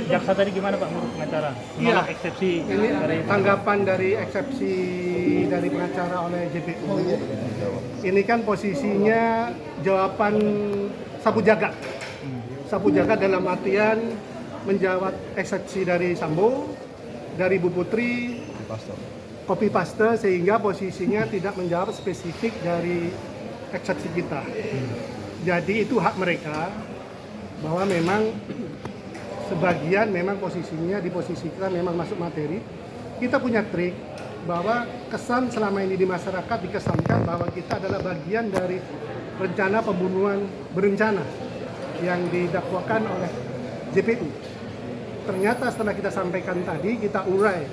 jaksa tadi gimana Pak menurut pengacara? Iya. Eksepsi Ini dari tanggapan dari eksepsi dari pengacara oleh JPU. Ini kan posisinya jawaban sapu jagat. Sapu jagat dalam artian menjawab eksepsi dari Sambo, dari Bu Putri, copy paste sehingga posisinya tidak menjawab spesifik dari eksepsi kita. Jadi itu hak mereka bahwa memang sebagian memang posisinya di posisi kita memang masuk materi. Kita punya trik bahwa kesan selama ini di masyarakat dikesankan bahwa kita adalah bagian dari rencana pembunuhan berencana yang didakwakan oleh JPU. Ternyata setelah kita sampaikan tadi, kita urai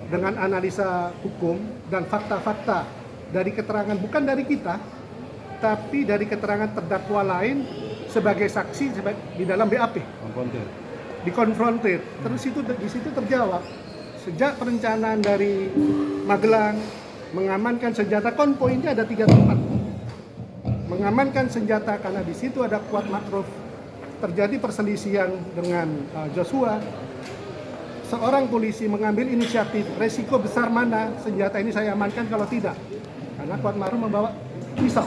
dengan analisa hukum dan fakta-fakta dari keterangan bukan dari kita, tapi dari keterangan terdakwa lain sebagai saksi di dalam BAP. Dikonfrontir. Terus itu di situ terjawab. Sejak perencanaan dari Magelang mengamankan senjata, konvoinya ada 3 tempat. Mengamankan senjata karena di situ ada Kuat Makruf. Terjadi perselisihan dengan Joshua. Seorang polisi mengambil inisiatif, resiko besar mana senjata ini saya amankan kalau tidak. Karena Kuat Makruf membawa pisau.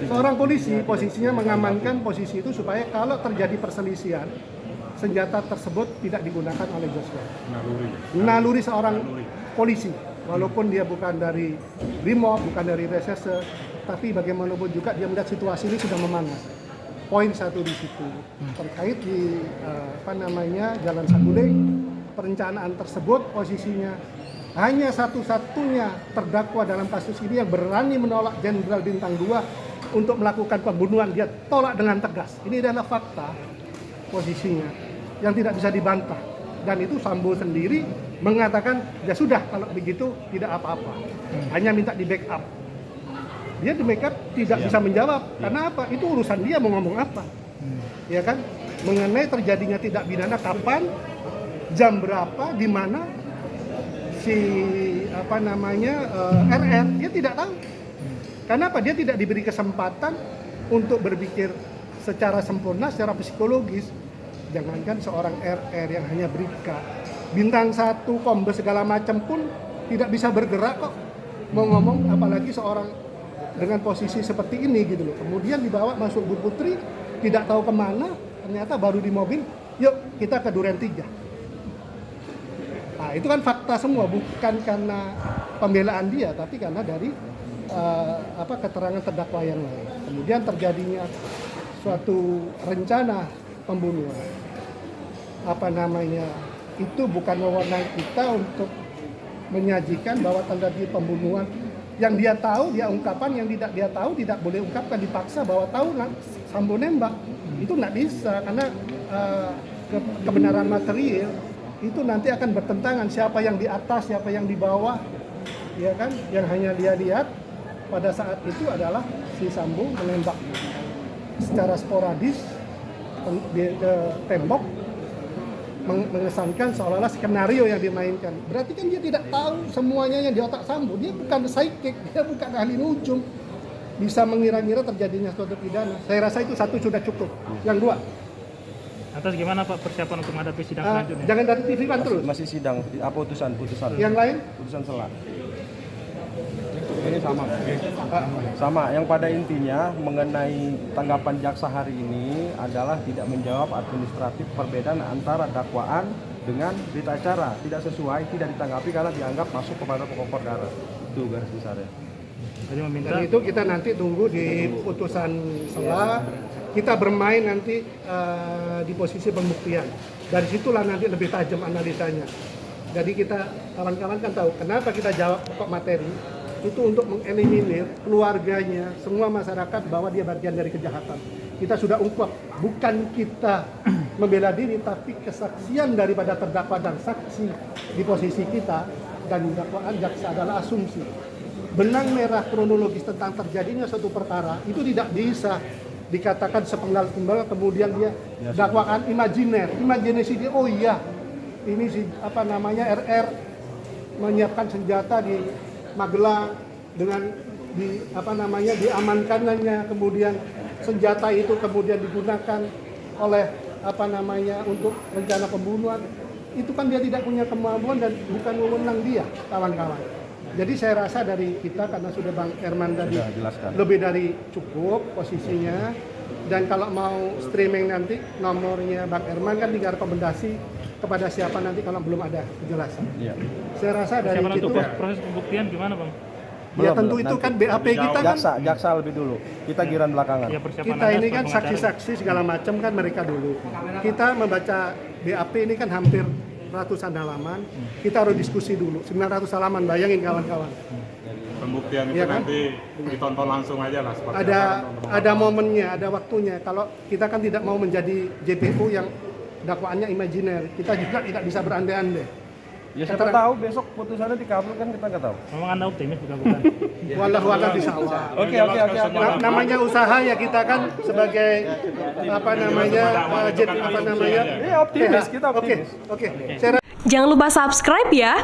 Seorang polisi posisinya mengamankan posisi itu supaya kalau terjadi perselisihan, senjata tersebut tidak digunakan oleh Joshua. Naluri seorang polisi, walaupun dia bukan dari Brimob, bukan dari reserse, tapi bagaimanapun juga dia melihat situasi ini sudah memanas. Poin satu di situ terkait di Jalan Saguling, perencanaan tersebut posisinya hanya satu-satunya terdakwa dalam kasus ini yang berani menolak Jenderal Bintang 2 untuk melakukan pembunuhan. Dia tolak dengan tegas. Ini adalah fakta posisinya yang tidak bisa dibantah, dan itu Sambo sendiri mengatakan ya sudah kalau begitu tidak apa-apa, hanya minta di backup. Dia di backup tidak bisa menjawab karena apa? Itu urusan dia mau ngomong apa, ya kan? Mengenai terjadinya tidak pidana kapan, jam berapa, di mana si RR dia tidak tahu. Karena apa? Dia tidak diberi kesempatan untuk berpikir secara sempurna, secara psikologis. Jangankan seorang RR yang hanya bribka, bintang 1, kombes segala macam pun tidak bisa bergerak kok. Mau ngomong apalagi seorang dengan posisi seperti ini gitu loh. Kemudian dibawa masuk Bu Putri, tidak tahu kemana, ternyata baru di mobil, yuk kita ke Duren 3. Nah itu kan fakta semua, bukan karena pembelaan dia, tapi karena dari keterangan terdakwa yang lain. Kemudian terjadinya suatu rencana pembunuhan. Itu bukan wewenang kita untuk menyajikan bahwa terjadi pembunuhan. Yang dia tahu dia ungkapan, yang tidak dia tahu tidak boleh ungkapkan, dipaksa bahwa tahu Sambo nembak. Itu nggak bisa karena kebenaran material itu nanti akan bertentangan siapa yang di atas, siapa yang di bawah, ya kan? Yang hanya dia lihat pada saat itu adalah si Sambo menembak secara sporadis di tembok, mengesankan seolah-olah skenario yang dimainkan. Berarti kan dia tidak tahu semuanya yang di otak Sambo. Dia bukan psychic, dia bukan ahli nujum, bisa mengira-ngira terjadinya suatu pidana. Saya rasa itu satu sudah cukup. Yang dua, atas gimana Pak persiapan untuk menghadapi sidang selanjutnya? jangan dari TV kan terus. Masih sidang apa putusan? Yang lain? Putusan selah. Ini sama yang pada intinya mengenai tanggapan jaksa hari ini adalah tidak menjawab administratif perbedaan antara dakwaan dengan berita acara, tidak sesuai, tidak ditanggapi karena dianggap masuk kepada pokok perkara. Itu garis besarnya. Jadi meminta Dan itu kita nanti tunggu di putusan selah. Kita bermain nanti di posisi pembuktian. Dari situlah nanti lebih tajam analisanya. Jadi kita kawan-kawan kan tahu kenapa kita jawab pokok materi. Itu untuk mengeliminir keluarganya, semua masyarakat bahwa dia bagian dari kejahatan. Kita sudah ungkap, bukan kita membela diri, tapi kesaksian daripada terdakwa dan saksi di posisi kita dan dakwaan jaksa adalah asumsi. Benang merah kronologis tentang terjadinya suatu perkara itu tidak bisa dikatakan sepenggal-penggal kemudian dia dakwaan imajinasi dia, oh iya ini si RR menyiapkan senjata di Magelang dengan diamankannya, kemudian senjata itu kemudian digunakan oleh untuk rencana pembunuhan, itu kan dia tidak punya kemampuan dan bukan wewenang dia, kawan-kawan. Jadi saya rasa dari kita, karena sudah Bang Herman tadi lebih dari cukup posisinya, dan kalau mau streaming nanti nomornya Bang Herman kan 3 rekomendasi kepada siapa nanti kalau belum ada kejelasan. Iya. Saya rasa dari Siapa itu untuk proses pembuktian gimana Bang? ya tentu itu nanti. kan BAP kita kan, Jaksa lebih dulu. Kita giran belakangan. Ya, persiapan kita Anda ini sebagai kan pengacara. saksi-saksi segala macam kan mereka dulu. Kita membaca BAP ini kan hampir ratusan halaman. Kita harus diskusi dulu. 900 halaman, bayangin kawan-kawan. Pembuktian itu Iya kan? nanti ditonton langsung aja lah. seperti Ada momennya, ada waktunya. Kalau kita kan tidak mau menjadi JPO yang dakwaannya imajiner, kita juga tidak bisa berandai-andai. Ya siapa tahu besok putusannya dikabulkan, kita nggak tahu. Memang Anda optimis bukan? Wallahu a'lam bishawab. Oke. Namanya usaha ya, kita kan sebagai Iya, optimis, kita optimis. Oke. Jangan lupa subscribe ya.